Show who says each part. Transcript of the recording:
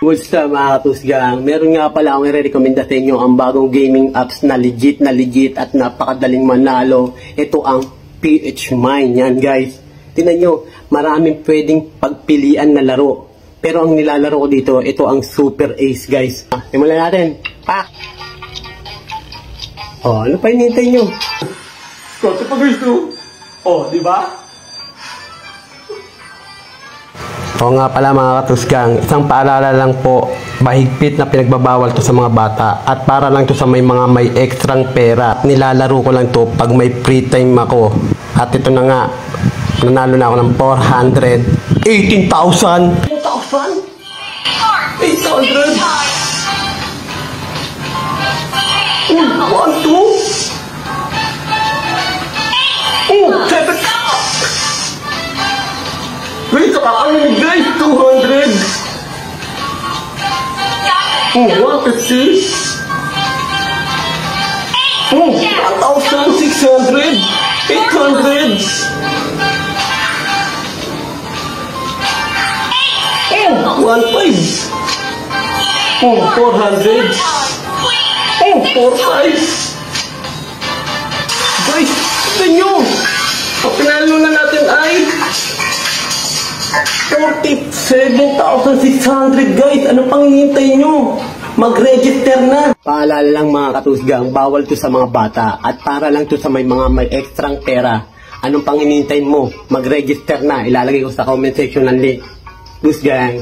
Speaker 1: What's up mga katusgang? Meron nga pala akong i-recommenda sa inyo ang bagong gaming apps na legit at napakadaling manalo. Ito ang PH Mine. Yan guys. Tingnan nyo, maraming pwedeng pagpilian na laro. Pero ang nilalaro ko dito, ito ang Super Ace guys. Simulan natin. Pak! Oh, ano pa hinihintay nyo? Ito pa guys to. Oh, di ba? Oo nga pala mga katusgang, isang paalala lang po, mahigpit na pinagbabawal to sa mga bata at para lang to sa may mga may ekstrang pera. Nilalaro ko lang to pag may free time ako. At ito na nga, nanalo na ako ng 418,000. 800? 1, 2? Oh, 7 ka! Wait, kakakalamig guys! 200! Oh, 150! Oh, 1,600! 800! Oh, 1,500! Oh, 400! Oh, 4,500! Guys, tignan nyo! Ang pinalo na natin ay 47,600 guys! Ano pang hihintay nyo? Mag-register na! Paalala lang mga katusgang, bawal to sa mga bata at para lang to sa may mga may ekstrang pera. Anong pang hinihintay mo? Mag-register na. Ilalagay ko sa comment section ng link. Tusgang!